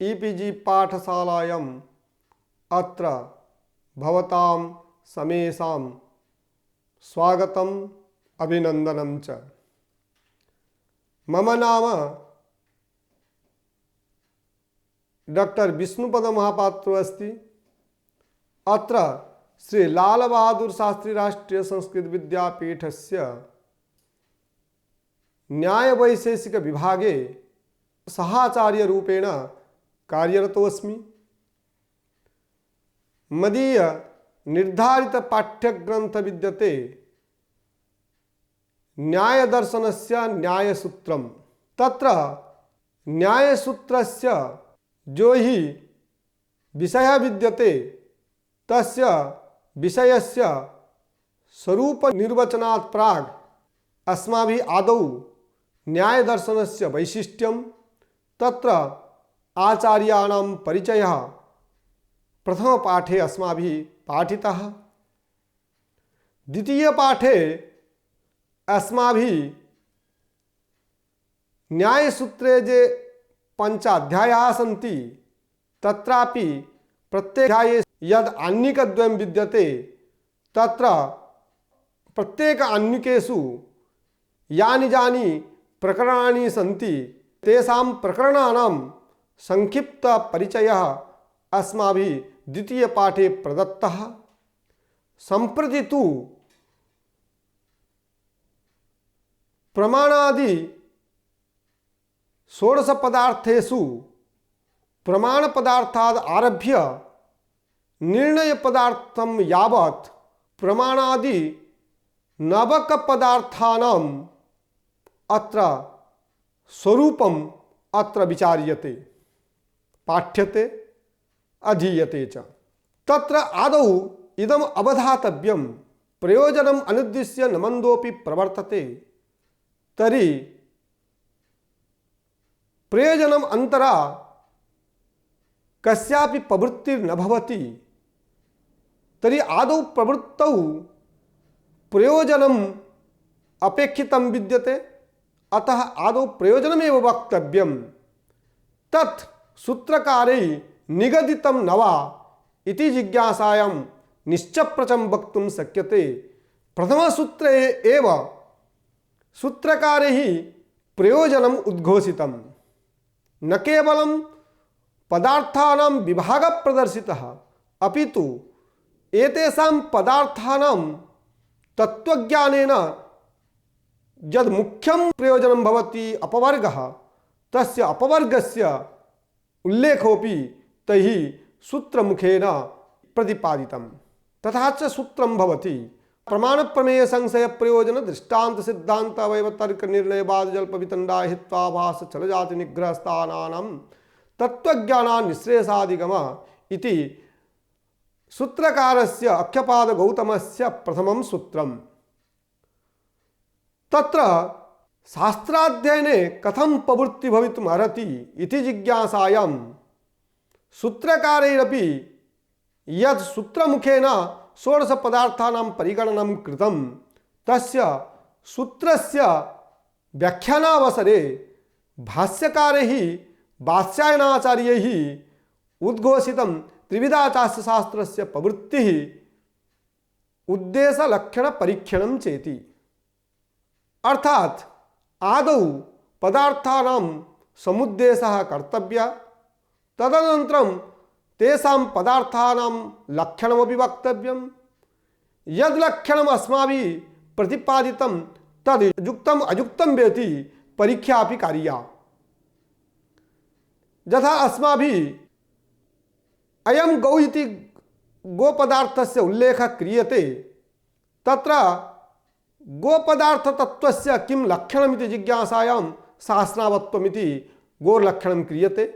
E-PG पाठशालायाम् अत्र भवतां समेषां स्वागतम् अभिनन्दनं च। मम नाम डॉक्टर विष्णुपद महापात्रो अस्ति। अत्र श्री लाल बहादुर शास्त्री राष्ट्रीय संस्कृत विद्यापीठस्य न्याय वैशेषिक विभागे सहाचार्य रूपेण कार्यरतोऽस्मि। मदीय निर्धारित पाठ्यग्रंथ विद्यते न्याय दर्शनस्य न्यायसूत्रम। तत्र न्यायसूत्रस्य जो ही विषय विद्यते तस्य विषयस्य स्वरूप निर्वचनात् प्राक् अस्माभिः आदौ न्याय दर्शनस्य वैशिष्ट्यं तत्र आचार्याणां परिचयः प्रथम पाठे अस्माभिः पाठितः। द्वितीय पाठे अस्माभिः न्यायसूत्रे जे पंचाध्यायाः सन्ति तत्रापि प्रत्येकाध्याये यद आन्निकद्वयं विद्यते तत्र प्रत्येक आन्निकेषु यानि जानि प्रकरणानि सन्ति तेषां प्रकरणानां संक्षिप्त परिचयः अस्माभिः द्वितीय पाठे प्रदत्तः। सम्प्रति तु प्रमाणादि षोडश पदार्थेषु प्रमाण पदार्थाद आरभ्य निर्णय पदार्थम यावत् प्रमाणादि नवक पदार्थानाम् अत्र स्वरूपम अत्र विचार्यते पाठ्यते अधीयते च। तत्र आदौ इदम अवधातव्यं प्रयोजनम अनुद्दिश्य न मंदोपि प्रवर्तते तर्हि प्रयोजनम अंतरा कस्यापि प्रवृत्तिर्न भवति तर्हि आदौ प्रवृत्तौ प्रयोजनम अपेक्षितं विद्यते। अतः आदौ प्रयोजनमेव वक्तव्यं। तत् सूत्रकारैः निगदितं न वा इति जिज्ञासायां निश्चप्रचं वक्तुं शक्यते। प्रथमसूत्रे एव सूत्रकारैः प्रयोजनम् उद्घोषितं। न केवलं पदार्थानां विभागः प्रदर्शितः अपितु एतेषां पदार्थानां तत्त्वज्ञानेन यद् मुख्यं प्रयोजनं भवति अपवर्गः तस्य अपवर्गस्य उल्लेखोऽपि तैः सूत्रमुखेन प्रतिपादितं। तथा च सूत्रं भवति प्रमाण प्रमेय संशय प्रयोजन दृष्टांत सिद्धांत अवयव तर्क निर्णय बाद जल्प वितंडा हित्वाभास चल जाति निग्रह स्थानानां तत्वज्ञाना निःश्रेषादिगम इति सूत्रकारस्य अख्यपाद गौतमस्य प्रथमं सूत्रम्। तत्र शास्त्राध्ययने कथं प्रवृत्ति भवितुम् अर्हति इति जिज्ञासायां सूत्रकारैरपि यत् सूत्रमुखेन षोडश पदार्थानां परिगणनं कृतं तस्य सूत्रस्य व्याख्यानावसरे भाष्यकारैः वात्स्यायनाचार्यैः उद्घोषितं त्रिविधाचास्य शास्त्रस्य प्रवृत्तिः उद्देश्य लक्षण परीक्षणं चेति। अर्थात आदौ पदार्थानां समुद्देशः कर्तव्यः तदनन्तरं तेषां पदार्थानां लक्षणमपि वक्तव्यं। यद् लक्षणम् अस्माभिः प्रतिपादितं तद् युक्तम् अयुक्तं वेति परीक्षा अपि कार्या। यथा अस्माभिः अयं गौ इति गोपदार्थस्य उल्लेखः क्रियते तत्र गोपदार्थतत्त्वस्य किं लक्षणमिति जिज्ञासायां शासनावत्वमिति गोर्लक्षणं क्रियते।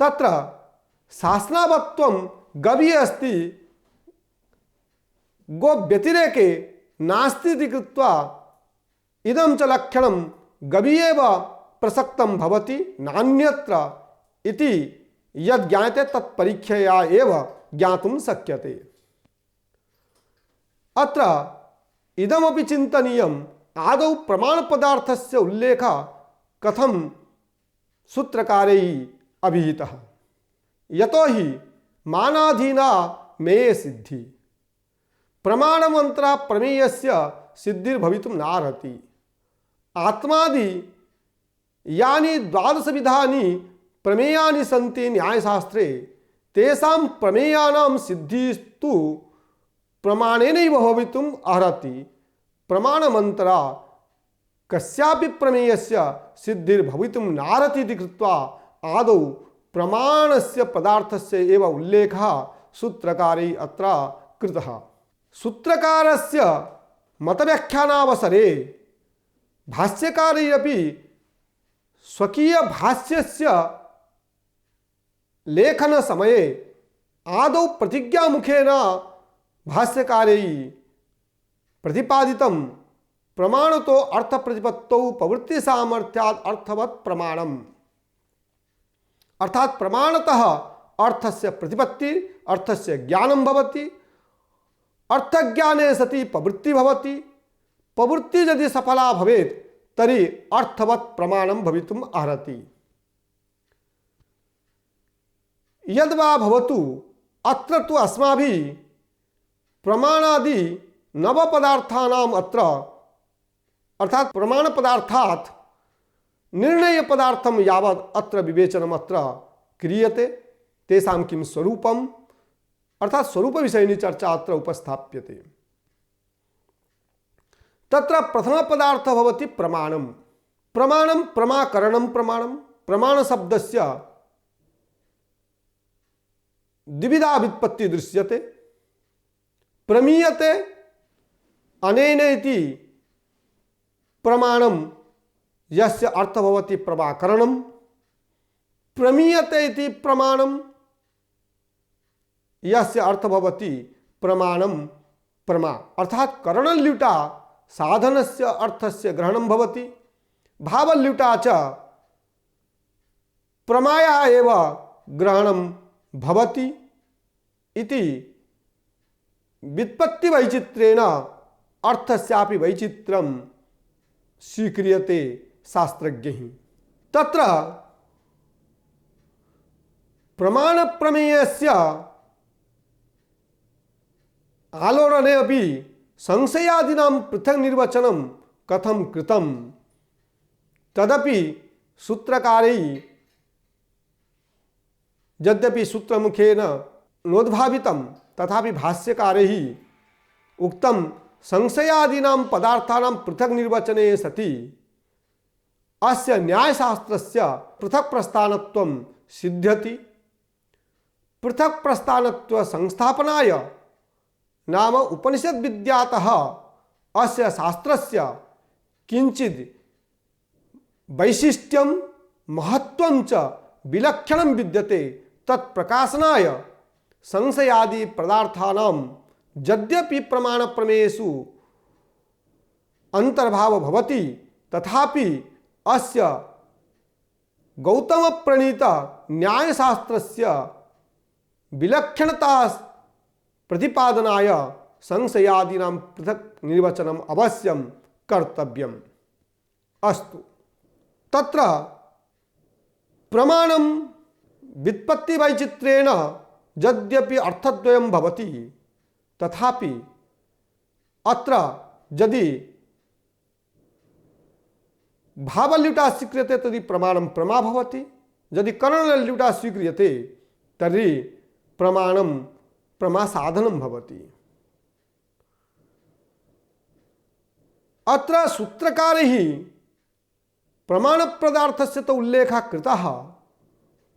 तत्र शासनावत्वं गवीय अस्ति गो व्यतिरेके नास्ति इति कृत्वा इदं च लक्षणं गवीयेव प्रसक्तं भवति नान्यत्र इति यद् ज्ञायते तत् परीक्षया एव ज्ञातुं शक्यते। अत्र इदमपि चिन्तनीयम् आदौ प्रमाण पदार्थस्य उल्लेखः कथं सूत्रकारैः अभिहितः। यतो हि मानाधीना मेय सिद्धि प्रमाणमंतरा प्रमेयस्य सिद्धिर्भवितुं नार्हति। आत्मादि यानि द्वादश विधानि प्रमेयानि सन्ति न्यायशास्त्रे तेषां प्रमेयानां सिद्धिस्तु प्रमाणेनैव भवितुम् अर्हति। प्रमाणमंतरा कस्यापि प्रमेयस्य सिद्धिर्भवितुं नार्हति इति कृत्वा आदौ प्रमाणस्य पदार्थस्य एव उल्लेखः सूत्रकारैः अत्र कृतः। सूत्रकारस्य मतव्याख्यानावसरे भाष्यकारैरपि स्वकीय भाष्यस्य लेखन समये आदौ प्रतिज्ञामुखेन भाष्यकारैः प्रतिपादितं प्रमाणतो अर्थ प्रतिपत्तौ प्रवृत्ति सामर्थ्यात् अर्थवत् प्रमाणम्। अर्थात प्रमाणतः अर्थस्य प्रतिपत्ति अर्थस्य ज्ञानं भवति। अर्थज्ञाने सति प्रवृत्ति भवति। प्रवृत्ति यदि सफला भवेत् तर्हि अर्थवत् प्रमाणं भवितुम् अर्हति। यद्वा भवतु अत्र तु अस्माभिः प्रमाणादि नव पदार्थानाम् अत्र अर्थात प्रमाण पदार्थात् निर्णय पदार्थम यावत् अत्र विवेचनम अत्र क्रियते तेषां किं स्वरूपम अर्थात स्वरूप विषयिणी चर्चा अत्र उपस्थाप्यते। तत्र प्रथम पदार्थ भवति प्रमाणम। प्रमाणम प्रमाकरणम प्रमाणम। प्रमाण शब्दस्य द्विविधा व्युत्पत्ति दृश्यते। प्रमीयते अनेन इति प्रमाणम यस्य अर्थ भवति प्रमाकरणम। प्रमीयते इति प्रमाणम यस्य अर्थ भवति प्रमाणम प्रमा अर्थात करणल्युटा साधनस्य अर्थस्य ग्रहणं भवति। भावल्युटा च प्रमाया एव ग्रहणं भवति इति व्युत्पत्ति वैचित्र्येण अर्थस्यापि वैचित्र्यं स्वीक्रियते शास्त्रज्ञैः। तत्र प्रमाण प्रमेयस्य आलोड़ने अपि संशयादीनां पृथक् निर्वचनं कथं कृतं तदपि सूत्रकारैः यद्यपि सूत्रमुखेन नोद्भावितं तथापि भाष्यकारैः उक्तं संशयादीनां पदार्थानां पृथक् निर्वचने सति अस्य न्यायशास्त्रस्य पृथक् प्रस्थानत्वं सिद्ध्यति। पृथक् प्रस्थानत्व संस्थापनाय नाम उपनिषद विद्यातः अस्य शास्त्रस्य किंचित् वैशिष्ट्यं महत्त्वं च विलक्षणं विद्यते। तत्प्रकाशनाय संशयादि पदार्थानां यद्यपि प्रमाण प्रमेयेषु अंतर्भाव भवति तथापि अस्य गौतम प्रणीत न्यायशास्त्रस्य विलक्षणता प्रतिपादनाय संशयादीनां पृथक् निर्वचनम् अवश्यं कर्तव्यम्। अस्तु तत्र प्रमाणं व्युत्पत्ति वैचित्र्येण यद्यपि अर्थद्वयं भवति तथापि अत्र यदि भावल्युटा स्वीक्रियते तर्हि प्रमाणं प्रमा भवति। यदि करणल्युटा स्वीक्रियते तर्हि प्रमाणं प्रमा साधनं भवति। अत्र सूत्रकारैः प्रमाण पदार्थस्य तो उल्लेखः कृतः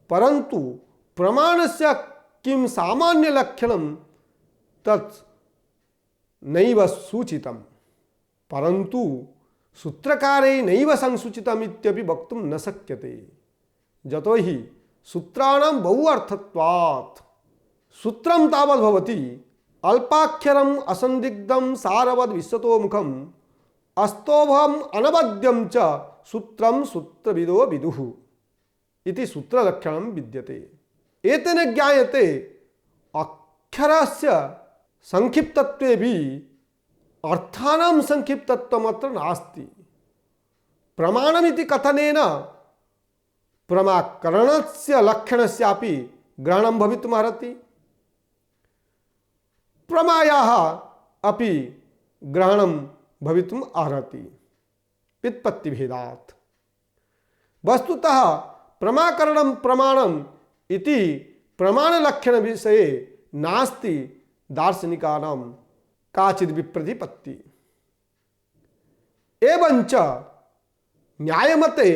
परन्तु प्रमाणस्य किं सामान्य लक्षणं तत् नैव सूचितं परन्तु सूत्रकारैः नैव संसूचितम् इत्यपि वक्तुं न शक्यते। यतो हि सूत्राणां बहु अर्थत्वात् सूत्रं तावत् भवति अल्पाक्षरम् असंदिग्धं सारवद् विश्वतोमुखम् अस्तोभम् अनवद्यं च सूत्रं सूत्रविदो विदुः इति सूत्रलक्षणं विद्यते। एतेन ज्ञायते अक्षरस्य संक्षिप्तत्वेपि अर्थानां संक्षिप्तत्वम् अत्र नास्ति। प्रमाणमिति कथनेन प्रमाकरणस्य लक्षणस्यापि ग्रहणं भवितुमर्हति, प्रमायाः अपि ग्रहणं भवितुम् अर्हति व्युत्पत्तिभेदात्। वस्तुतः प्रमाकरणं प्रमाणम् इति प्रमाणलक्षण विषये नास्ति दार्शनिकानां काचित् विप्रतिपत्ति। एवंच न्यायमते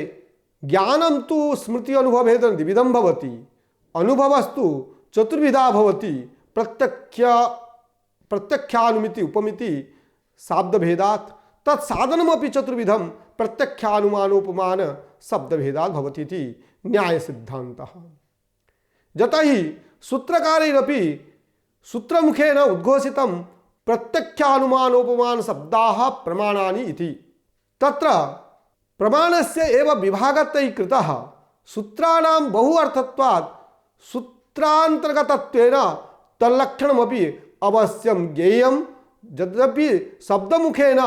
ज्ञानं तु स्मृति अनुभवेन द्विविधं भवति। अनुभवस्तु चतुर्विधा भवति। प्रत्यक्षानुमिति उपमिति शाब्दभेदात् तत्साधनमपि चतुर्विधं प्रत्यक्षानुमानोपमान शब्दभेदात् भवति इति न्यायसिद्धान्तः। यतहि सूत्रकारैरपि सूत्रमुखेन उद्घोषितं प्रत्यक्षानुमानोपमान शब्दाः प्रमाणानि इति। तत्र प्रमाणस्य एव विभागतैः कृतः। सूत्राणां बहु अर्थत्वात् सूत्रान्तर्गतत्वेन तल्लक्षणमपि अवश्यं ज्ञेयं, यद्यपि शब्दमुखेन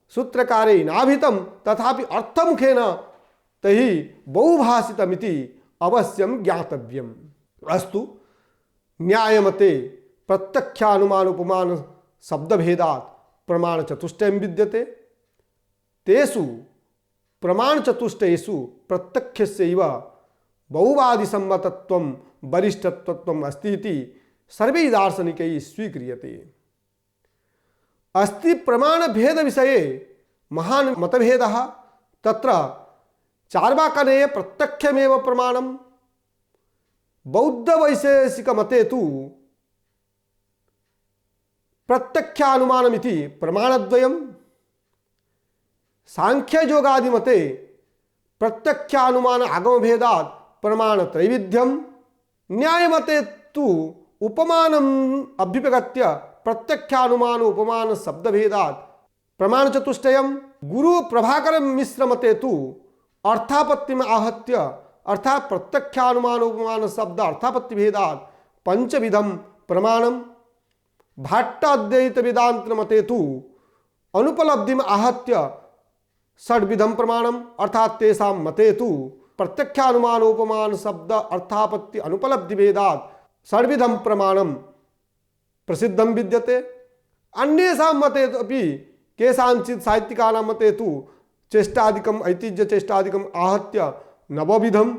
सूत्रकारेणाभिहितं तथापि अर्थमुखेन तैः बहुभाषितमिति अवश्यं ज्ञातव्यम्। अस्तु, न्यायमते प्रत्यक्षानुमानोपमान शब्दभेदात् प्रमाणचतुष्टयं विद्यते। तेषु प्रमाणचतुष्टयेषु प्रत्यक्षस्यैव बहुवादिसम्मतत्वं वरिष्ठत्वम् अस्ति इति सर्वैः दार्शनिकैः स्वीक्रियते। अस्ति प्रमाणभेद विषये महान् मतभेदः। तत्र चार्वाकनेय प्रत्यक्षमेव प्रमाणं, बौद्धवैशेषिकमते तु प्रत्यक्षानुमानमिति प्रमाणद्वयं, सांख्ययोगादिमते प्रत्यक्षानुमान आगमभेदात् प्रमाणत्रैविध्यं, न्यायमते तु उपमानम् अभ्युपगत्य प्रत्यक्षानुमान उपमान शब्दभेदात् प्रमाणचतुष्टयं, गुरु प्रभाकर मिश्र मते तु अर्थापत्तिम् आहत्य अर्थात प्रत्यक्षानुमान उपमान शब्द अर्थापत्ति भेदात् पंचविधं प्रमाणं, भाट्टाद्वैत वेदांत मते तु अनुपलब्धिम् आहत्य षड्विधं प्रमाणम्, अर्थात तेषां मते तु प्रत्यक्षानुमानोपमान शब्द अर्थापत्ति अनुपलब्धि भेदात् षड्विधं प्रमाणं प्रसिद्धं विद्यते। अन्येषां मते अपि केषाञ्चित् साहित्यिकानां मते तु चेष्टादिकम् ऐतिह्य चेष्टादिकम् आहत्य नवविधं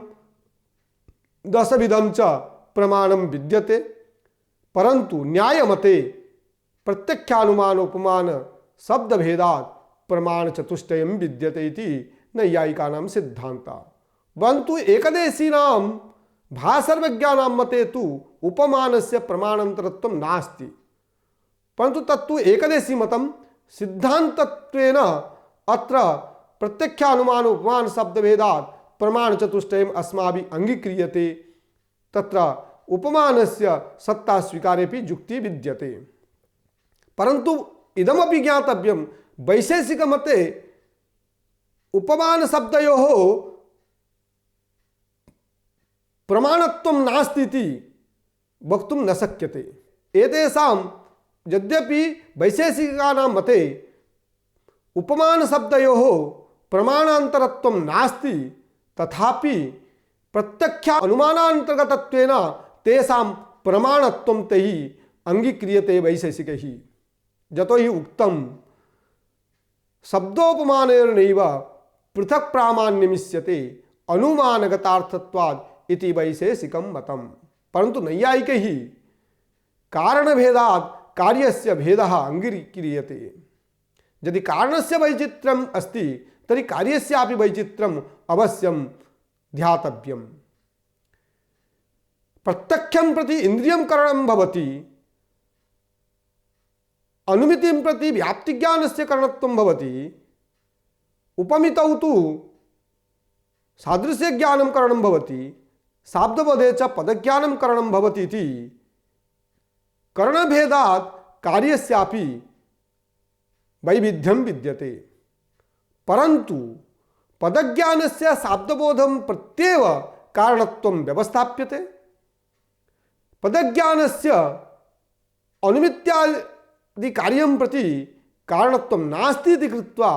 दशविधं च प्रमाणं विद्यते। परन्तु न्यायमते प्रत्यक्षानुमानोपमान शब्दभेदात् प्रमाणचतुष्टयं विद्यते इति नैयायिकानां सिद्धान्तः। परन्तु एकदेशीनां भासर्वज्ञानां मते तु उपमानस्य प्रमाणान्तरत्वं नास्ति। परन्तु तत्तु एकदेशी मतं। सिद्धान्तत्वेन अत्र प्रत्यक्षानुमान उपमान शब्दभेदात् प्रमाणचतुष्टयम् अस्माभिः अंगीक्रियते। तत्र उपमानस्य सत्ता स्वीकारेपि युक्ति विद्यते। परन्तु इदमपि ज्ञातव्यं, वैशेषिकमते उपमान शब्दयोः प्रमाणत्वं नास्ति इति वक्तुं न शक्यते। एतेषां यद्यपि वैशेषिकानां मते उपमान शब्दयोः प्रमाणान्तरत्वं नास्ति, तथापि प्रत्यक्ष अनुमानान्तर्गतत्वेन तेषां प्रमाणत्वं तैः अंगीक्रियते वैशेषिकैः। यतो हि उक्तं शब्दोपमानेनैव पृथक् प्रामाण्यमिष्यते अनुमानगतार्थत्वात् इति वैशेषिकं मतं। परन्तु नैयायिकैः कारणभेदात् कार्यस्य भेदः अंगीक्रियते। यदि कारणस्य वैचित्र्यम् अस्ति तर्हि कार्यस्यापि वैचित्र्यम् अवश्यं ध्यातव्यम्। प्रत्यक्षं प्रति इन्द्रियं करणं भवति, अनुमितिं प्रति व्याप्तिज्ञानस्य करणत्वं भवति, उपमितौ तु सादृश्यज्ञानं करणं भवति, शाब्दवदे च पदज्ञानं करणं भवति इति करणभेदात् कार्यस्यापि वैविध्यं विद्यते। परन्तु पदज्ञानस्य शाब्दबोधं प्रत्येव कारणत्वं व्यवस्थाप्यते। पदज्ञानस्य अनुमित्यादि कार्यं प्रति कारणत्वं नास्ति इति कृत्वा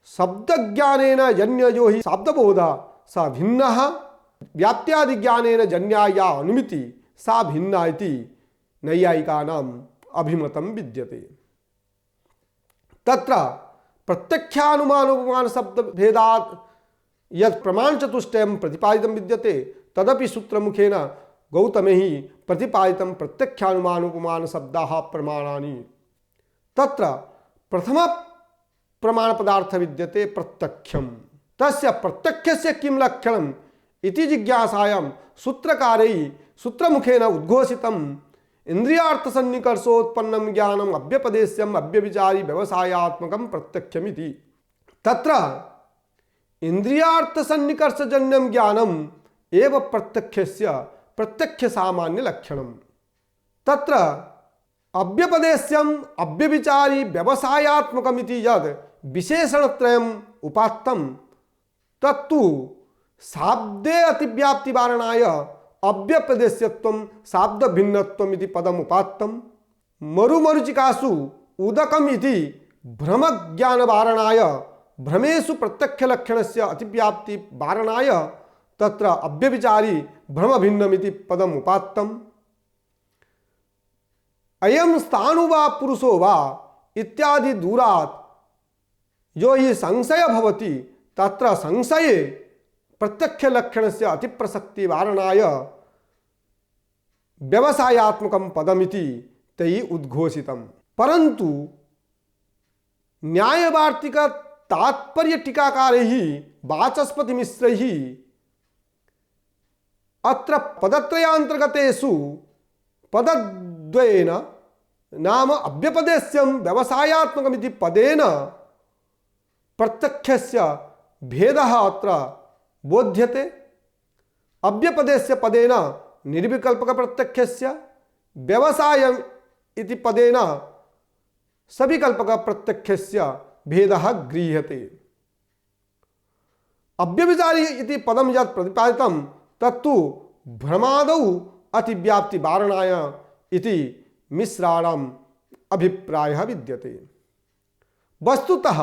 शब्दज्ञानेन यन्ययो हि शाब्दबोधः स भिन्नः व्याप्त्यादि ज्ञानेन जन्याया अनुमिति सा भिन्ना इति नैयायिकानाम् अभिमतं विद्यते। तत्र प्रत्यक्षानुमानोपमान शब्द भेदात् यत् प्रमाण चतुष्टयं प्रतिपादितं विद्यते तदपि सूत्रमुखेन गौतमे ही प्रतिपादितं प्रत्यक्षानुमानोपमान शब्दाः प्रमाणानि। तत्र प्रथम प्रमाण पदार्थ विद्यते प्रत्यक्षम। तस्य प्रत्यक्षस्य किं लक्षणम् इति जिज्ञासायां सूत्रकारैः सूत्रमुखेन उद्घोषितम् इंद्रियार्थ सन्निकर्षोत्पन्नं ज्ञानम् अव्यपदेश्यम् अव्यभिचारी व्यवसायात्मकं प्रत्यक्षमिति। तत्र इंद्रियार्थ सन्निकर्षजन्यं ज्ञानम् एव प्रत्यक्षस्य प्रत्यक्ष सामान्य लक्षणम्। तत्र अव्यपदेश्यम् अव्यभिचारी व्यवसायात्मकमिति यद् विशेषणत्रयम् उपात्तं तत्तु शाब्दे अतिव्याप्ति वारणाय अव्यपदेश्यत्वं शाब्द भिन्नत्वम् इति पदम् उपात्तं। मरुमरीचिकासु उदकम् इति भ्रम ज्ञान वारणाय भ्रमेषु प्रत्यक्ष लक्षणस्य अतिव्याप्ति वारणाय तत्र अव्यभिचारी भ्रम भिन्नमिति पदम् उपात्तम्। अयं स्थाणु वा पुरुषो वा इत्यादि दूरात् यो हि संशय भवति तत्र संशये प्रत्यक्ष लक्षणस्य अतिप्रसक्ति वारणाय व्यवसायात्मकं पदमिति तैः उद्घोषितम्। परन्तु न्यायवार्तिक तात्पर्य टीकाकारैः वाचस्पति मिश्रैः अत्र पदत्रयान्तर्गतेषु पदद्वयेन नाम अव्यपदेश्यं व्यवसायात्मकमिति पदेन प्रत्यक्षस्य भेदः अत्र बोध्यते। अव्यपदेश्य पदेन निर्विकल्पक प्रत्यक्षस्य व्यवसायम् इति पदेन सविकल्पक प्रत्यक्षस्य भेदः गृह्यते। अव्यभिचारी इति पदं यत् प्रतिपादितं तत्तु भ्रमादौ अतिव्याप्ति वारणाय इति मिश्राणाम् अभिप्रायः विद्यते। वस्तुतः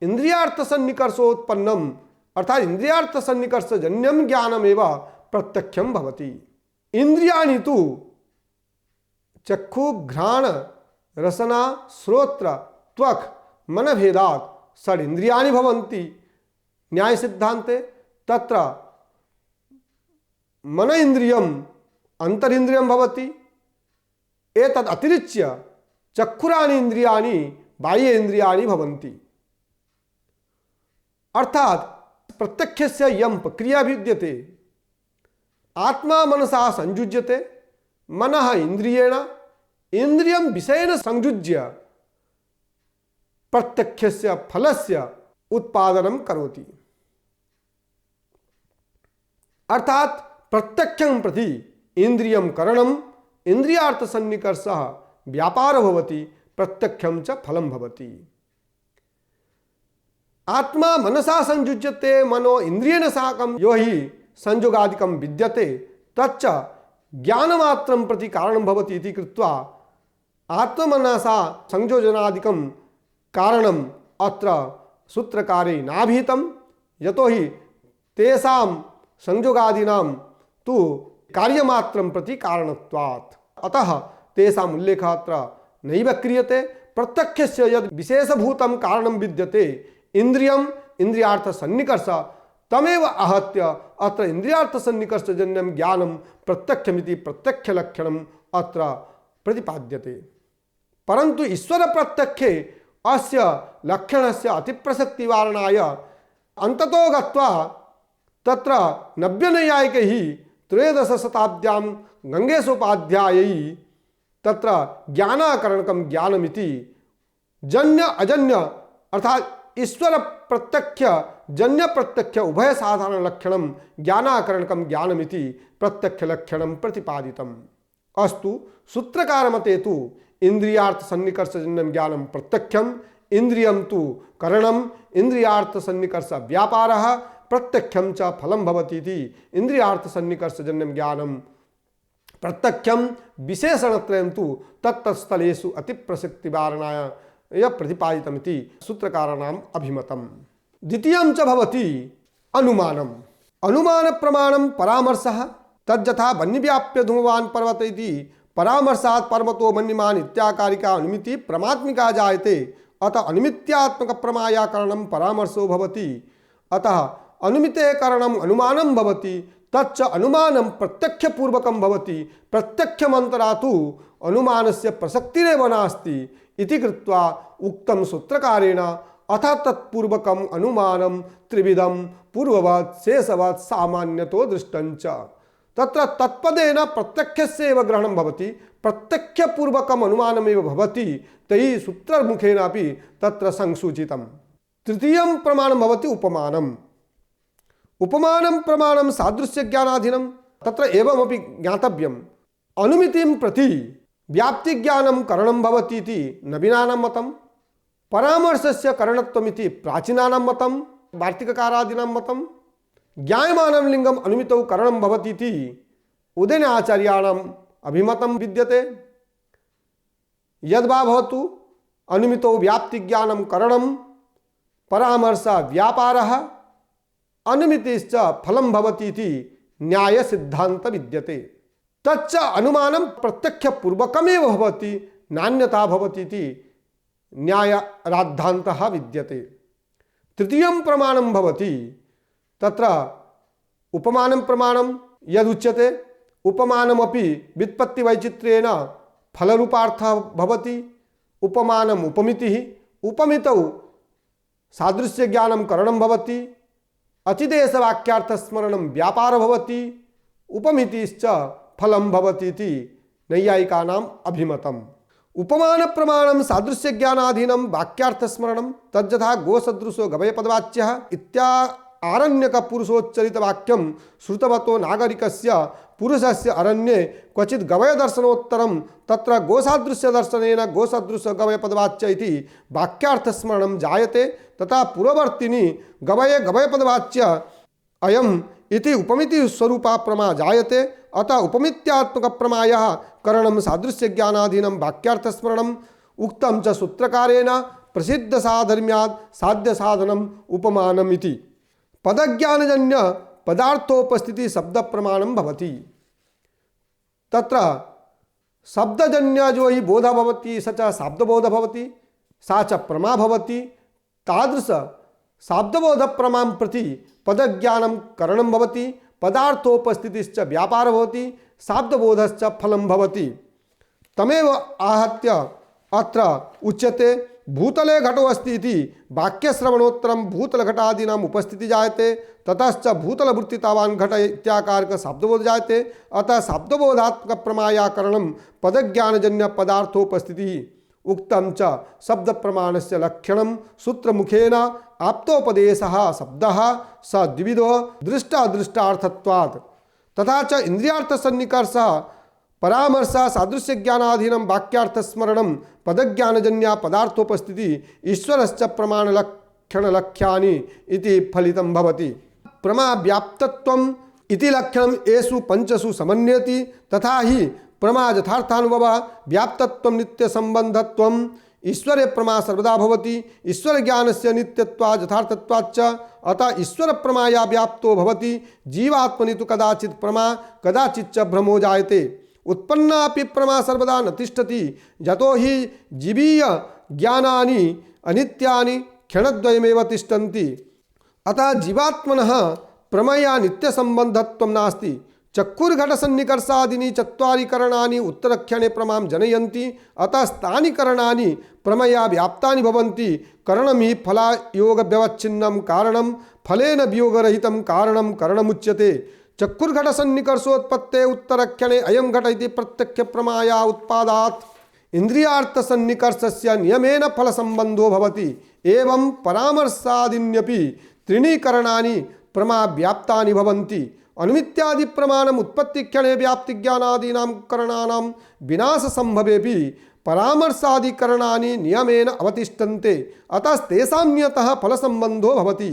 इंद्रियार्थ सन्निकर्षोत्पन्नम् अर्थात इंद्रियार्थ सन्निकर्षजन्यं ज्ञानमेव प्रत्यक्षं भवति। इंद्रियाणि तु चक्षु घ्राण रसना श्रोत्र त्वक् मनभेदात् षड् इंद्रियाणि भवन्ति न्याय सिद्धान्ते। तत्र मन इंद्रियम् अंतरिंद्रियं भवति। एतद् अतिरिच्य चक्षुराणि इंद्रियाणि बाह्य इंद्रियाणि भवन्ति। अर्थात प्रत्यक्षस्य यं प्रक्रिया विद्यते आत्मा मनसा संयुज्यते। मनः इंद्रियेण इंद्रियं विषयेण संयुज्य प्रत्यक्षस्य फलस्य उत्पादनं करोति। अर्थात प्रत्यक्षं प्रति इंद्रियं करणम् इंद्रियार्थ सन्निकर्षः व्यापार भवति प्रत्यक्षं च फलं भवति। आत्मा मनसा संयुज्यते मनो इंद्रियेण साकं यो हि संयोगादिकं विद्यते तच्च ज्ञानमात्रं प्रति कारणं भवति इति कृत्वा आत्ममनसा संयोजनादिकं कारणम् अत्र सूत्रकारे नाभिहितं। यतो हि तेषां संयोगादीनां तु कार्यमात्रं प्रति कारणत्वात् अतः तेषाम् उल्लेखः अत्र नैव क्रियते। प्रत्यक्षस्य यद् विशेषभूतं कारणं विद्यते इंद्रियम् इंद्रियार्थ सन्निकर्ष तमेव आहत्य अत्र इंद्रियार्थ सन्निकर्षजन्यं ज्ञानं प्रत्यक्षमिति प्रत्यक्ष लक्षणम् अत्र प्रतिपाद्यते। परन्तु ईश्वर प्रत्यक्षे अस्य लक्षणस्य अतिप्रसक्ति वारणाय अन्ततो गत्वा तत्र नव्यनैयायिकैः त्रयोदश शताब्द्यां गङ्गेशोपाध्यायैः तत्र ज्ञानाकरणकं ज्ञानमिति जन्य अजन्य अर्थात ईश्वर प्रत्यक्ष जन्य प्रत्यक्ष उभय साधारण लक्षणं ज्ञानाकरणकं ज्ञानमिति प्रत्यक्ष लक्षणं प्रतिपादितम्। अस्तु सूत्रकार मते तु इंद्रियार्थ सन्निकर्षजन्यं ज्ञानं प्रत्यक्षम् इंद्रियं तु करणम् इंद्रियार्थ सन्निकर्ष व्यापारः प्रत्यक्षं च फलं भवति इति इंद्रियार्थ सन्निकर्षजन्यं ज्ञानं प्रत्यक्षं विशेषणत्रयं तु तत्तत्स्थलेषु अतिप्रसक्तिवारणाय यह प्रतिपादितमिति सूत्रकाराणाम् अभिमतम्। द्वितीयं च भवति अनुमानम्। अनुमान प्रमाणम परामर्शः तज्जथा वन्यव्याप्य धूमवान पर्वत इति परामर्शात् पर्वतो मन्यमान इत्याकारिका अनुमिति प्रमात्मिका जायते अतः अनुमित्यात्मक प्रमायाकरणं परामर्शो भवति अतः अनुमिते करणम अनुमानं भवति तच्च अनुमानं प्रत्यक्ष पूर्वकं भवति प्रत्यक्षमन्तरा तु अनुमानस्य प्रसक्तिरेव नास्ति इति कृत्वा उक्तं सूत्रकारेण अथ तत्पूर्वकम् अनुमानं त्रिविधं पूर्ववत् शेषवत् सामान्यतो दृष्टञ्च तत्र तत्पदेन प्रत्यक्षस्यैव ग्रहणं भवति प्रत्यक्षपूर्वकम् अनुमानमेव भवति तैः सूत्रमुखेनापि तत्र संसूचितं। तृतीयं प्रमाणं भवति उपमानम्। उपमानं प्रमाणं सादृश्यज्ञानाधीनं तत्र एवमपि ज्ञातव्यम् अनुमितिं प्रति व्याप्तिज्ञानं करणं भवति इति नवीनानां मतं परामर्शस्य करणत्वमिति प्राचीनानां मतं वार्तिककारादीनां मतं ज्ञायमानं लिंगम अनुमितौ करणं भवति इति उदयनाचार्याणाम् अभिमतं विद्यते। यद्वा भवतु अनुमितौ व्याप्तिज्ञानं करणं परामर्श व्यापारः अनुमितिश्च फलं भवति इति न्याय सिद्धांत विद्यते। तच्च अनुमानं प्रत्यक्षपूर्वकमेव भवति नान्यथा भवति इति न्याय राद्धान्तः विद्यते। तृतीयं प्रमाणं भवति तत्र उपमानं प्रमाणं यदुच्यते उपमानमपि व्युत्पत्ति वैचित्र्येण फलरूपार्थः भवति। उपमानम् उपमितिः उपमितौ सादृश्य ज्ञानं करणं भवति अतिदेश वाक्यार्थस्मरणं व्यापार भवति उपमितिश्च फलं भवति इति नैयायिकानाम् अभिमतम्। उपमान प्रमाणं सादृश्य ज्ञानाधीनं वाक्यार्थस्मरणं तज्जथा गोसदृशो गवयपदवाच्यः इत्या आरण्यक पुरुषोच्चरित वाक्यं श्रुतवतो नागरिकस्य पुरुषस्य अरण्ये क्वचित् गवय दर्शनोत्तरं तत्र गोसादृश्य दर्शनेन गोसदृश गवय पदवाच्य इति वाक्यार्थस्मरणं जायते तथा पूर्ववर्तिनि गवये गवय पदवाच्य अयम् इति उपमिति स्वरूपा प्रमा जायते अतः उपमित्यात्मक प्रमायः करणं सादृश्य ज्ञानाधीनं वाक्यार्थस्मरणम् उक्तं च सूत्रकारेण प्रसिद्ध साधर्म्यात् साध्य साधनम् उपमानम् इति पदज्ञानजन्य पदार्थोपस्थिति शब्द प्रमाणं भवति। तत्र शब्दजन्य जो ही बोध भवति स च शाब्दबोध भवति सा च प्रमा भवति तादृश शाब्दबोध प्रमां प्रति पदज्ञानं करणं भवति पदार्थोपस्थितिश्च व्यापार भवति शाब्दबोधश्च फलं भवति। तमेव आहत्य अत्र उच्यते भूतले घटो अस्ति इति वाक्यश्रवणोत्तरं भूतलघटादीनाम् उपस्थिति जायते ततश्च भूतलवृत्तितावान् घट इत्याकारक शाब्दबोध जायते अतः शाब्दबोधात्मक प्रमायाकरणं पदज्ञानजन्य पदार्थोपस्थितिः उक्तं च शब्द प्रमाणस्य लक्षणं सूत्रमुखेन आप्तोपदेशः शब्दः स द्विविधो दृष्टादृष्टार्थत्वात् तथा च इंद्रियार्थसन्निकर्षः परामर्श सादृश्य ज्ञानाधीनं वाक्यार्थस्मरणं पदज्ञानजन्या पदार्थोपस्थिति ईश्वरश्च प्रमाण लक्षण लक्ष्यानि इति फलितं भवति। प्रमा व्याप्तत्वम् इति लक्षणम् एषु पंचसु समन्वयति तथा ही प्रमा यथार्थानुभव व्याप्तत्वं नित्य संबंधत्वम् ईश्वरे प्रमा सर्वदा भवति ईश्वर ज्ञानस्य नित्यत्वात् यथार्थत्वाच्च अतः ईश्वर प्रमाया व्याप्तो भवति जीवात्मनि तु कदाचित् प्रमा कदाचिच्च भ्रमो जायते उत्पन्नापि प्रमा सर्वदा न तिष्ठति यतो हि जीवीय ज्ञानानि अनित्यानि क्षणद्वयमेव तिष्ठन्ति अतः जीवात्मनः प्रमया नित्य संबंधत्वं नास्ति। चक्षुर्घटसन्निकर्षादीनि चत्वारि करणानि उत्तरक्षणे प्रमां जनयन्ति अतः तानि करणानि प्रमया व्याप्तानि भवन्ति। करणं हि फलायोग व्यवच्छिन्नं कारणं फलेन वियोगरहितं कारणं करणमुच्यते। चक्षुर्घटसन्निकर्षोत्पत्ते उत्तरक्षणे अयं घट इति प्रत्यक्ष प्रमाया उत्पादात् इंद्रियार्थसन्निकर्षस्य नियमेन फलसम्बन्धो भवति। एवं परामर्शादीन्यपि त्रीणि करणानि प्रमा व्याप्तानि भवन्ति। अनुमित्यादि प्रमाणम् उत्पत्तिक्षणे व्याप्तिज्ञानादीनां करणानां विनाश संभवेपि परामर्शादि करणानि नियमेन अवतिष्ठन्ते अतः तेषां नियतः फलसम्बन्धो भवति।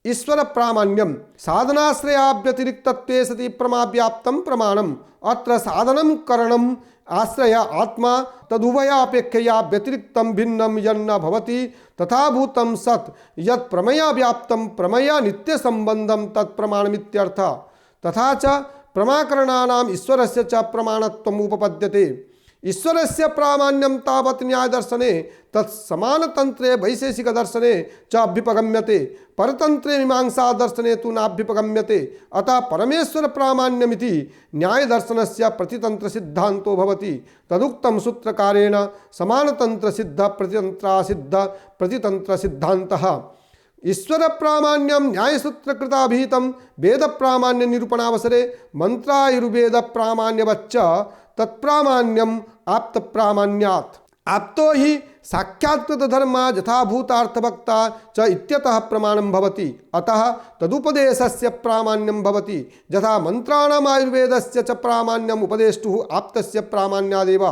ईश्वर प्रामाण्यम साधनाश्रयाभ्यतिरिक्तत्वे सति प्रमाव्याप्तं प्रमाणम अत्र साधनं करणम आश्रय आत्मा तदुभयापेक्षया व्यतिरिक्तं भिन्नं यन्न भवति तथा भूतं सत् यत् प्रमया व्याप्तं प्रमया नित्य संबंधं तत्प्रमाणमित्यर्थ तथा च प्रमाकरणानाम् ईश्वरस्य च प्रमाणत्वम् उपपद्यते ईश्वरस्य प्रामाण्यं तावत् न्यायदर्शने तत्समानतन्त्रे वैशेषिकदर्शने च अभ्युपगम्यते परतन्त्रे मीमांसादर्शने तु नाभ्युपगम्यते अतः परमेश्वर प्रामाण्यमिति न्यायदर्शनस्य प्रतितन्त्रसिद्धान्तो भवति तदुक्तं सूत्रकारेण समानतन्त्रसिद्ध प्रतितन्त्रासिद्ध प्रतितन्त्रसिद्धान्तः ईश्वर प्रामाण्यम न्यायसूत्रकृताभिहितं वेद प्रामाण्य निरूपणावसरे मंत्रायुर्वेद प्रामाण्यवच्च तत्प्रामाण्यम आप्त प्रामाण्यात् आप्तो हि साक्षात्कृत धर्म यथाभूतार्थवक्ता च इत्यतः प्रमाणं भवति अतः तदुपदेशस्य प्रामाण्यं भवति यथा मंत्राणाम् आयुर्वेदस्य च प्रामाण्यम् उपदेष्टुः आप्तस्य प्रामाण्यादेव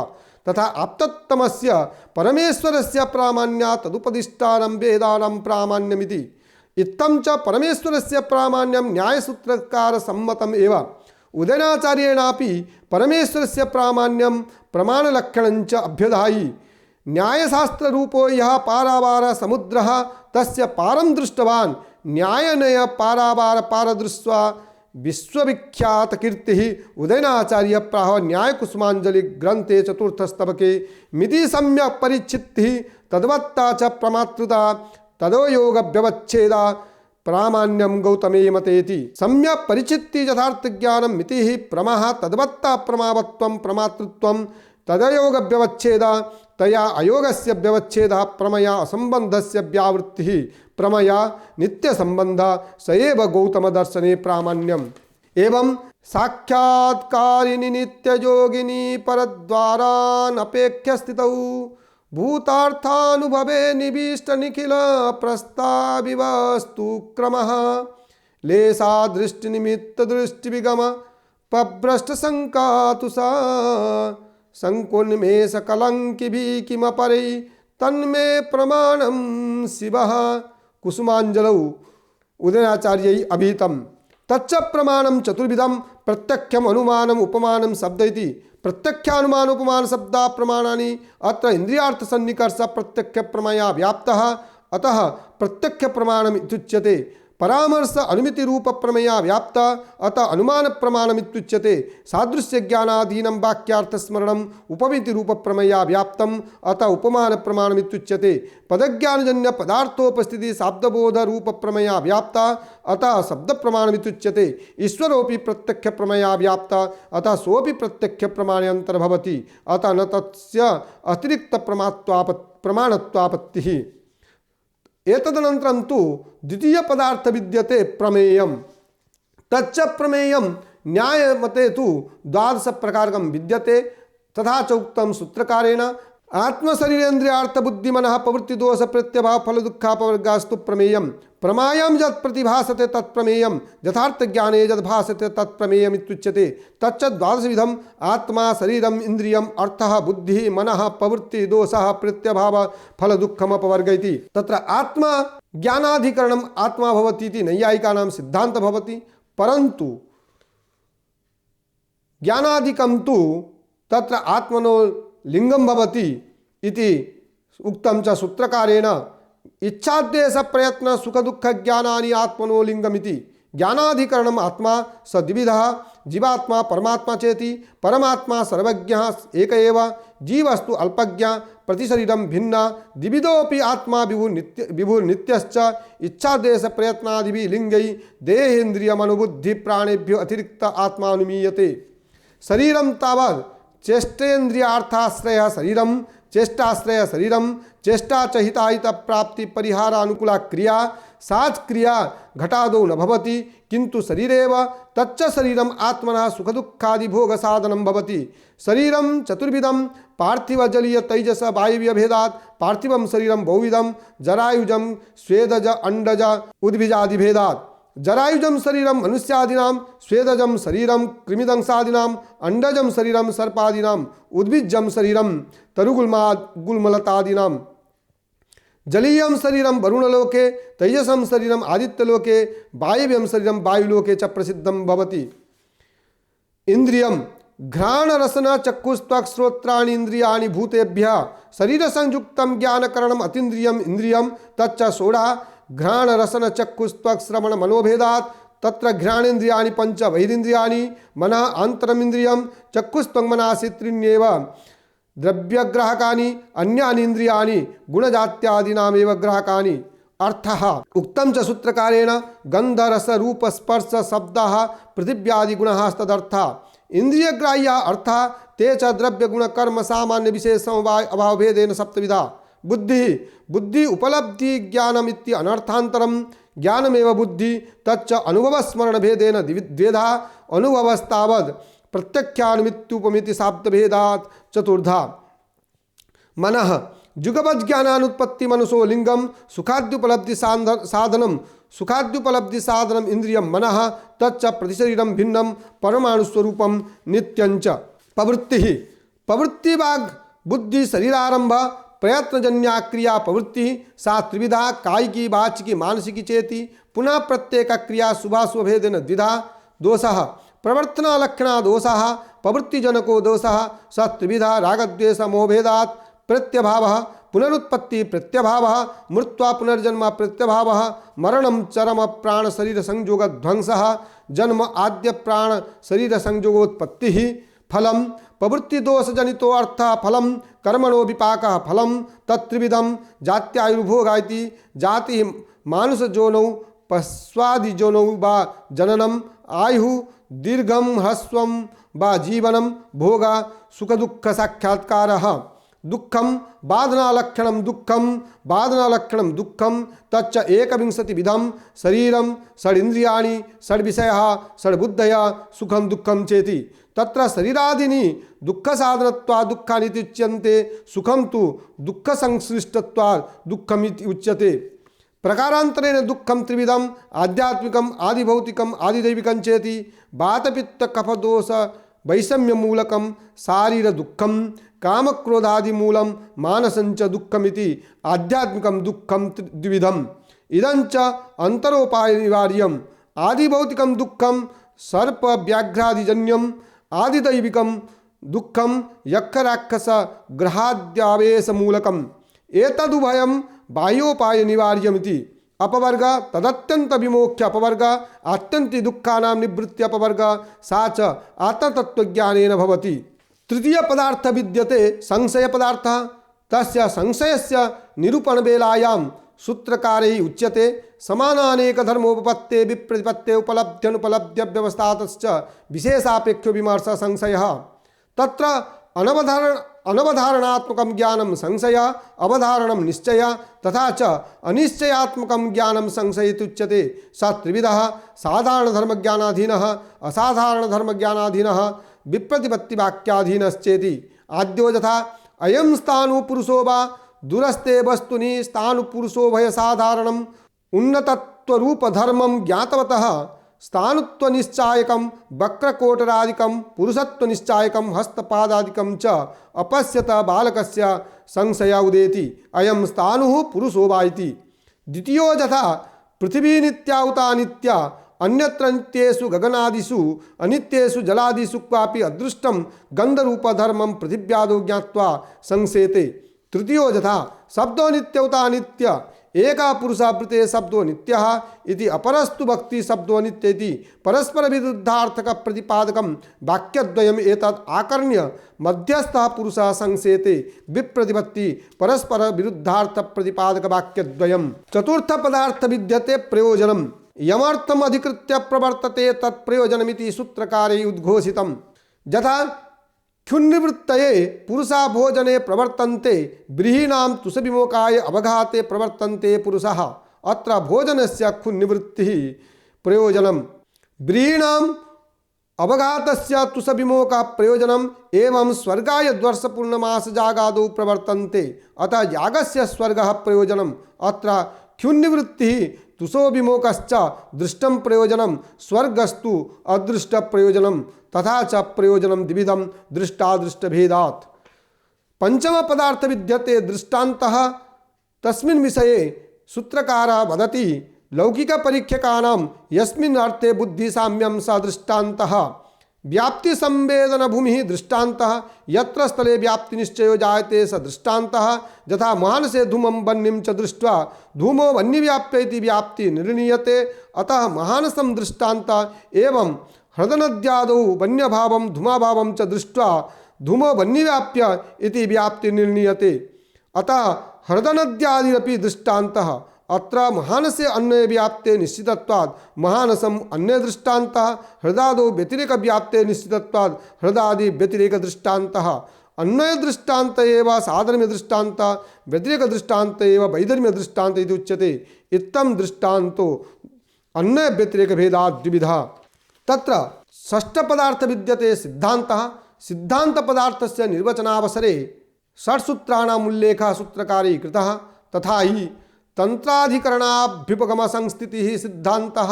तथा आप्तत्तमस्य परमेश्वरस्य प्रामाण्यात् तदुपदिष्टानं वेदानां प्रामाण्यमिति इत्थं च परमेश्वरस्य प्रामाण्यं न्यायसूत्रकारसम्मतम् एव उदयनाचार्येणापि परमेश्वरस्य प्रामाण्यं प्रमाणलक्षणञ्च अभ्युदायि न्यायशास्त्ररूपो यः पारावार समुद्रः तस्य पारं दृष्टवान् न्यायनय पारावार पारदृष्ट्वा विश्वविख्यात कीर्ति उदयनाचार्य प्राह न्यायकुसुमांजलि ग्रंथे चतुर्थस्तबके मिति सम्यक परिचित्ति तद्वत्ता च प्रमातृता तदो योग व्यवच्छेदा प्रामाण्यम गौतमे मतेति सम्यक परिचित्ति यथार्थ ज्ञानम मिति ही प्रमाह तद्वत्ता प्रमावत्वम प्रमातृत्वम तदयोग व्यवच्छेदा तया अयोगस्य व्यवच्छेदः प्रमया असंबंधस्य व्यावृत्तिः प्रमया नित्य संबंध सएव गौतम दर्शने प्रामाण्यम एवं साक्षात्कारिणी नित्य योगिनी परद्वारानपेक्ष्य स्थितौ भूतार्थानुभवे निविष्ट निखिल प्रस्ताविवस्तु क्रमः लेसा दृष्टि निमित्त दृष्टि विगम पभ्रष्ट संकातुषा संकुन्मेष कलंकि भी किमपरै तन्मे प्रमाणम शिवः कुसुमांजलौ उदयनाचार्यै अभिहितं तच्च प्रमाणम चतुर्विधम प्रत्यक्षम अनुमानम उपमानम शब्द इति प्रत्यक्षानुमान उपमान शब्दा प्रमाणानि अत्र इंद्रियार्थ सन्निकर्ष प्रत्यक्ष प्रमया व्याप्तः अतः प्रत्यक्ष प्रमाणम इत्युच्यते परामर्श अनुमिति रूप प्रमेया व्याप्त अतः अनुमान प्रमाणमित्युच्यते सादृश्य ज्ञानाधीनं वाक्यार्थ स्मरणम उपमिति रूप प्रमेया व्याप्तम अतः उपमान प्रमाणमित्युच्यते पदज्ञानजन्य पदार्थोपस्थिति शब्दबोध रूप प्रमेया व्याप्त अतः शब्द प्रमाणमित्युच्यते ईश्वरोपि प्रत्यक्ष प्रमेया व्याप्त अतः सोपि प्रत्यक्ष प्रमाणान्तर्भवति अतः न तस्य अतिरिक्त प्रमाणत्वापत्तिः एतदनन्तरं तु द्वितीय पदार्थ विद्यते प्रमेयम तच्च प्रमेयम न्याय मते तु द्वादश प्रकारकं विद्यते तथा च उक्तं सूत्रकारेण आत्मशरीरेन्द्रियार्थ बुद्धि मनः प्रवृत्ति दोष प्रत्यभाव फल दुःखापवर्गास्तु प्रमेयम प्रमायं यत् प्रतिभासते तत्प्रमेयम यथार्थ ज्ञाने यद् भासते तत्प्रमेयम इत्युच्यते तच्च द्वादशविधम् आत्मा शरीरम इंद्रियम अर्थः बुद्धिः मनः प्रवृत्ति दोषः प्रत्यभाव फल दुःखमपवर्ग इति तत्र आत्मा ज्ञानाधिकरणम् आत्मा भवति इति नैयायिकानां सिद्धान्त भवति परन्तु ज्ञानादिकं तु तत्र आत्मनो लिंगम भवति इति उक्तं च सूत्रकारेण इच्छाद्वेष प्रयत्न सुख दुःख ज्ञानानि आत्मनो लिंगमिति ज्ञानाधिकरणम आत्मा स द्विविधः जीवात्मा परमात्मा चेति परमात्मा सर्वज्ञः एक एव जीवस्तु अल्पज्ञ प्रतिशरीरं भिन्ना द्विविधोऽपि आत्मा विभुर्नित्यश्च इच्छाद्वेष प्रयत्नादिभिः लिंगै देहेन्द्रियमनुबुद्धि प्राणेभ्यो अतिरिक्त आत्मा अनुमीयते शरीरं तावत् चेष्टेन्द्रियार्थाश्रय शरीरम चेष्टाश्रय शरीरम चेष्टा च हिताहित प्राप्ति परिहार अनुकूला क्रिया साच क्रिया घटादौ न भवति किंतु शरीरेव तच्च शरीरम आत्मनः सुख दुःखादि भोग साधनं भवति शरीरम चतुर्विधम पार्थिव जलीय तैजस वायव्य भेदात् पार्थिवं शरीरम बहुविधम जरायुजम स्वेदज अंडज उद्भिजादि भेदात् जरायुजम शरीरम मनुष्यादीनां स्वेदजम शरीरम कृमिदंशादीनां अंडजम शरीरम सर्पादीनां उद्भिज्जम शरीरम तरुगुल्मलतादीनां जलीयं शरीरं वरुणलोके, तैजसं शरीरम आदित्यलोके, वायव्यं शरीरम वायुलोके च प्रसिद्धं भवति। इंद्रियम घ्राण रसन चक्षुस्त्वक् श्रोत्राणि इंद्रियाणि भूतेभ्यः शरीर संयुक्तं ज्ञानकरणम अतीन्द्रियम इंद्रियम तच्च षोडा घ्राण रसन चक्षुस्त्वक् श्रवण मनोभेदात् तत्र घ्राणेन्द्रियाणि पंच बहिरिन्द्रियाणि मनः आन्तरमिन्द्रियं चक्षुस्त्वं मनासि त्रीण्येव द्रव्यग्राहकानि अन्यानि इंद्रियाणि गुणजात्यादीनामेव ग्राहकानि। अर्थः उक्तं च सूत्रकारेण गंध रस रूप स्पर्श शब्दाः पृथिव्यादि गुणाः तदर्थः। इंद्रियग्राह्या अर्थः ते च द्रव्य गुण कर्म सामान्य विशेष समवाय अभाव भेदेन सप्तविधा। बुद्धि उपलब्धि ज्ञानम इति अनर्थांतरम ज्ञानमेव बुद्धि तच्च अनुभव स्मरण भेदेन द्विधा अनुभवस्तावद प्रत्यक्षान्मित्युपमिति शाब्द भेदात् चतुर्धा। मनः जुगपद ज्ञानानुत्पत्ति मनसो लिंगम सुखाद्युपलब्धि साधनम सुखाद्युपलब्धि साधनम इंद्रियम मनः तच्च प्रतिशरीरम भिन्नम परमाणु स्वरूपम नित्यंच। प्रवृत्ति वाग बुद्धि शरीरारंभ प्रयत्नजन्या क्रिया प्रवृत्ति सा त्रिविधा कायिकी वाचिकी मानसिकी चेति पुनः प्रत्येक क्रिया शुभाशुभ भेदेन द्विधा। दोषः प्रवर्तनालक्षणा दोषः प्रवृत्तिजनको दोषः स त्रिविधा रागद्वेष मोहभेदात् प्रत्यभावः पुनरुत्पत्ति प्रत्यभावः मृत्वा पुनर्जन्म प्रत्यभावः मरणं चरम प्राण शरीर संयोग ध्वंसः जन्म आद्य प्राण शरीर संयोगोत्पत्ति। फलम प्रवृत्ति दोष जनितो अर्थ फलम कर्मणो विपाकः फलम तत्त्रिविधम जात्यायुर्भोगा इति। जाति मानुष जोनौ पश्वादि जोनौ वा जननम आयु दीर्घम ह्रस्वम वा जीवनम भोगा सुख दुख साक्षात्कारः। दुखम बाधनालक्षणम दुखम तच्च एकविंशति विधम शरीरम षडिंद्रियाणि षड्विषयः षड्बुद्धयः सुखम दुखम चेति। तत्र शरीरादीनि दुख साधनत्वात् दुःखानि उच्यन्ते सुखम तु दुख संश्लिष्टत्वात् दुःखमिति उच्यते। प्रकारांतरेण दुःखम त्रिविधम आध्यात्मिकम आदिभौतिकम आदिदैविकं चेति। वातपित्त कफदोष वैषम्य मूलकम शारीर दुःखम कामक्रोधादि मूलम मानसंच दुःखमिति आध्यात्मिकम दुःखम द्विविधम। इदंच अंतरोपाय निवार्यम आदिभौतिकम दुःखम सर्प व्याघ्रादिजन्यम आदिदैविकम दुःखम यक्षराक्षस ग्रहाद्यावेश मूलकम एतदुभयम बाह्योपाय निवार्यमिति। अपवर्ग तदत्यंत विमोक्ष अपवर्ग आत्यंति दुःखानां निवृत्ति अपवर्ग सा च आत्मतत्त्वज्ञानेन भवति। तृतीय पदार्थ विद्यते संशय पदार्थ तस्य संशयस्य निरूपण वेलायां सूत्रकारैः उच्यते समानानेक धर्मोपपत्ते विप्रतिपत्ते उपलब्ध्यनुपलब्ध्य व्यवस्थातश्च विशेषापेक्षो विमर्श संशयः। तत्र अनवधारणात्मकं ज्ञानं संशय अवधारणं निश्चय तथा च अनिश्चयात्मकं ज्ञानं संशय इत्युच्यते। स त्रिविधः साधारण धर्मज्ञानाधीनः असाधारण धर्मज्ञानाधीनः विप्रतिपत्तिवाक्याधीनश्चेति। आद्यो यथा अयं स्थाणु पुरुषो वा दूरस्थे वस्तुनि स्थाणु पुरुषो भय साधारणम् उन्नतत्वरूप धर्मं ज्ञातवतः स्थाणुत्व निश्चायकं वक्रकोटरादिकं पुरुषत्व निश्चायकं हस्तपादादिकं च अपश्यत बालकस्य संशय उदेति अयं स्थाणुः पुरुषो वा इति। द्वितीयो यथा पृथिवी नित्या उत अनित्या अन्यत्र नित्येषु गगनादिषु अनित्येषु जलादिषु क्वापि अदृष्टं गन्धरूपधर्मं पृथिव्यादौ ज्ञात्वा संशेते। तृतीयो यथा शब्दो नित्य उत अनित्य एका पुरुषावृते शब्दो नित्यः इति अपरस्तु भक्ति शब्दो नित्य इति परस्पर विरुद्धार्थक प्रतिपादकं वाक्यद्वयम् एतत् आकर्ण्य मध्यस्थः पुरुषः संशेते विप्रतिपत्ति परस्पर विरुद्धार्थ प्रतिपादक वाक्यद्वयम्। चतुर्थ पदार्थ विद्यते प्रयोजनम् यमर्थम अधिकृत्य प्रवर्तते तत्प्रयोजनमिति सूत्रकारैः उद्घोषितम्। यथा क्षुन्निवृत्तये पुरुषा भोजने प्रवर्तन्ते व्रीहीणां तुषविमोकाय अवघाते प्रवर्तन्ते पुरुषः। अत्र भोजनस्य क्षुन्निवृत्तिः प्रयोजनम् व्रीहीणाम् अवघातस्य तुषविमोकः प्रयोजनम् एवं स्वर्गाय द्वर्षपूर्णमास जागादौ प्रवर्तन्ते अतः यागस्य स्वर्गः प्रयोजनम्। अत्र क्षुन्निवृत्तिः तुषो विमोकश्च दृष्टं प्रयोजनं स्वर्गस्तु अदृष्ट प्रयोजनं तथा च प्रयोजनं द्विविधं दृष्टादृष्ट भेदात्। पंचम पदार्थ विद्यते दृष्टान्तः तस्मिन् विषये सूत्रकारः वदति लौकिकपरीक्षकाणां यस्मिन् अर्थे बुद्धिसाम्यं स दृष्टान्तः व्याप्ति संवेदन भूमि दृष्टान्तः यत्र स्थले व्याप्ति निश्चयो जायते स दृष्टान्तः यथा महानसे धूमं वह्निं च दृष्ट्वा धूमो वह्निव्याप्येति व्याप्ति निर्णीयते अतः महानसं दृष्टान्तः एवं हृदनद्यादौ वन्यभावं धूमाभावं च दृष्ट्वा धूमो वह्निव्याप्य इति व्याप्ति निर्णीयते अतः हृदनद्यादिरपि दृष्टान्तः अत्र महानसे अन्य व्याप्ते निश्चितत्वात् महानसम अन्य दृष्टान्तः हृदादौ व्यतिरेक व्याप्ते निश्चितत्वात् हृदादि व्यतिरेक दृष्टान्तः अन्य दृष्टान्त एव साधर्म्य दृष्टान्त व्यतिरेक दृष्टान्त एव वैधर्म्य दृष्टान्त इति उच्यते इत्थं दृष्टान्तो अन्य व्यतिरेक भेदात् द्विविधः तत्र षष्ठ पदार्थ विद्यते सिद्धान्तः सिद्धान्त पदार्थस्य निर्वचनावसरे षट्सूत्राणाम् उल्लेखः सूत्रकारै कृतः तथा हि तंत्राधिकरणाभ्युपगम संस्थितिः सिद्धान्तः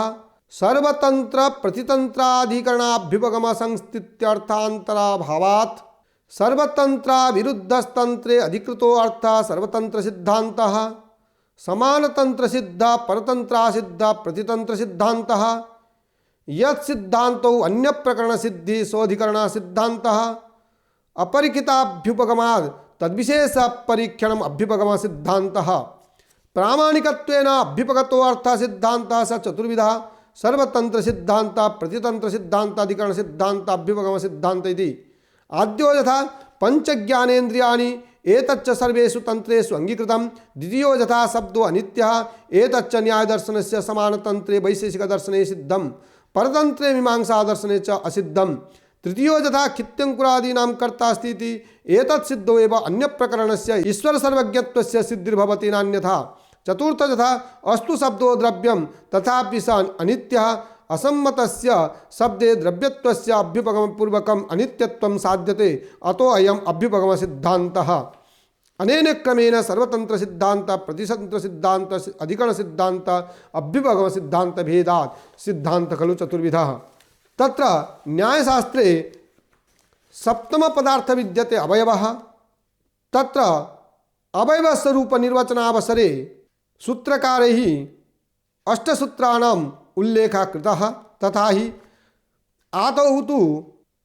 सर्वतंत्र प्रतितंत्राधिकरणाभ्युपगम संस्थित्यर्थान्तराभावात् सर्वतंत्र विरुद्धस्तंत्रे अधिकृतो अर्थः सर्वतंत्र सिद्धान्तः समानतंत्र सिद्ध परतंत्रासिद्ध प्रतितंत्र सिद्धान्तः यत् सिद्धान्तौ अन्य प्रकरण सिद्धि सोधिकरण सिद्धान्तः अपरिकिताभ्युपगमात् तद्विशेष परीक्षणम् अभ्युपगम सिद्धान्तः प्रामाणिकत्वेन अभ्युपगतो अर्थ सिद्धान्तः स चतुर्विधः सर्वतंत्र सिद्धान्त प्रतितंत्र सिद्धान्त अधिकरण सिद्धान्त अभ्युपगम सिद्धान्त इति आद्यो यथा पंच ज्ञानेन्द्रियाणि एतच्च सर्वेषु तंत्रेषु अंगीकृतं द्वितीयो यथा शब्दो अनित्यः एतच्च न्यायदर्शनस्य समानतंत्रे वैशेषिकदर्शने सिद्धं परतंत्रे मीमांसादर्शने च असिद्धं तृतीयो यथा खित्यंकुरादीनां कर्तास्ति इति एतत् सिद्धो एव अन्य प्रकरणस्य ईश्वर सर्वज्ञत्वस्य सिद्धिर्भवति नान्यथा चतुर्थ यथा अस्तु शब्दो द्रव्यं तथापि स अनित्यः असम्मतस्य शब्दे द्रव्यत्वस्य अभ्युपगमपूर्वकम् अनित्यत्वं साध्यते अतो अयम् अभ्युपगम सिद्धान्तः अनेन क्रमेण सर्वतंत्र सिद्धान्त प्रतितंत्र सिद्धान्त अधिकरण सिद्धान्त अभ्युपगम सिद्धान्त भेदात् सिद्धान्त खलु चतुर्विधः तत्र न्यायशास्त्रे सप्तम पदार्थ विद्यते अवयवः तत्र अवयव स्वरूप निर्वचनावसरे सूत्रकारैः अष्टसूत्राणाम् उल्लेखः कृतः तथा हि आदौ तु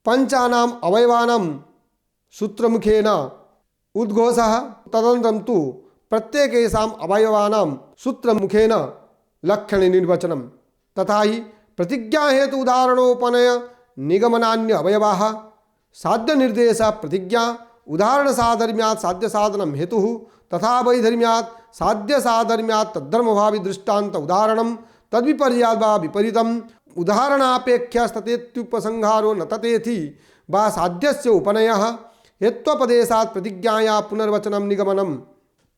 पंचानाम् अवयवानां सूत्रमुखेन उद्घोषः तदनन्तरं तु प्रत्येकेषाम् अवयवानां सूत्रमुखेन लक्षणे निर्वचनं तथा हि प्रतिज्ञा हेतु उदाहरणोपनय निगमनान्य अवयवाः साध्य निर्देश प्रतिज्ञा उदाहरण साधर्म्यात् साध्य साधनम हेतुः तथा वैधर्म्यात् साध्य साधर्म्यात् तद्धर्मभावी दृष्टान्त उदाहरणं तद्विपर्याद् वा विपरीतम् उदाहरणापेक्षस्ततेत्युपसंहारो न ततेथि वा साध्यस्य उपनयः हेत्वपदेशात् प्रतिज्ञाया पुनर्वचनं निगमनं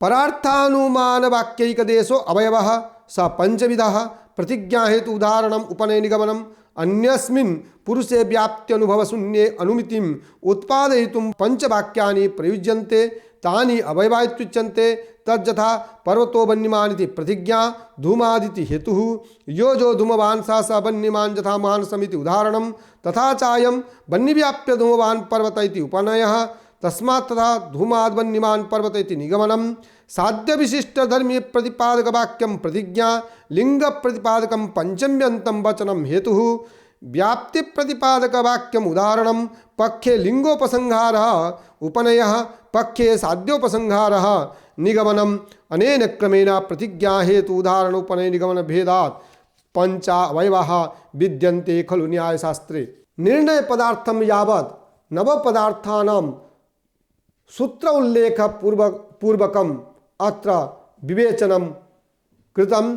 परार्थानुमानवाक्यैकदेशो अवयवः स पंचविधः प्रतिज्ञा हेतु उदाहरणम् उपनय निगमनम् अन्यस्मिन् पुरुषे व्याप्त्यनुभव शून्ये अनुमितिम् उत्पादयितुं पंचवाक्यानि प्रयुज्यन्ते तानि अवयवाइत्युच्यन्ते तज्जथा पर्वतो वन्यमान् इति प्रतिज्ञा धूमादिति हेतुः यो जो धूमवान् सा स वन्यमान् यथा मानसमिति उदाहरणं तथा चायं वन्यव्याप्य धूमवान् पर्वत इति उपनयः तस्मात् तथा धूमाद् वन्यमान् पर्वत इति निगमनं साध्य विशिष्ट धर्मी प्रतिपादक वाक्यम प्रतिज्ञा लिंग प्रतिपादकम पंचम्यंतम वचनम हेतु व्याप्ति प्रतिपादक वाक्यम उदाहरणम पक्षे लिंगोपसंहारः उपनयः पक्षे साध्योपसंहारः निगमनम अनेन क्रमेण प्रतिज्ञा हेतु उदाहरण उपनय निगमन भेदात् पंचा अवयवाः विद्यन्ते खलु न्यायशास्त्रे निर्णय पदार्थम यावत् नव पदार्थानां सूत्र उल्लेख पूर्वकम अत्र विवेचनं कृतं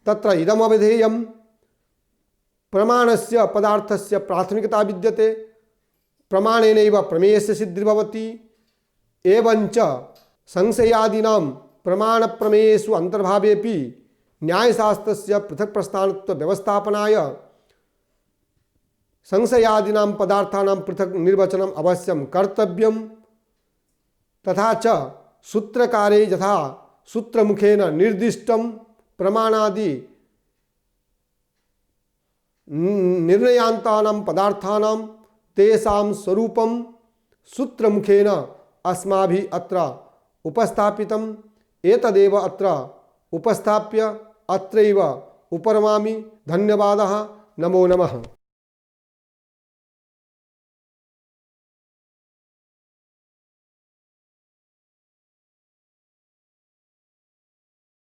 तत्र इदमवधेयं प्रमाणस्य पदार्थस्य प्राथमिकता विद्यते प्रमाणेनैव प्रमेयस्य सिद्धिर्भवति एवञ्च संशयादीनां प्रमाणप्रमेयेषु अन्तर्भावेपि न्यायशास्त्रस्य पृथक् प्रस्थानत्व व्यवस्थापनाय संशयादीनां पदार्थानां पृथक् निर्वचनम् अवश्यं कर्तव्यं तथा च सूत्रकारे यथा सूत्रमुखेन निर्दिष्टं प्रमाणादि निर्णयांतानां पदार्थानां तेषां स्वरूपं सूत्रमुखेन अस्माभिः अत्र उपस्थापितं एतदेव अत्र उपस्थाप्य अत्रैव उपरमामि। धन्यवादः। नमो नमः।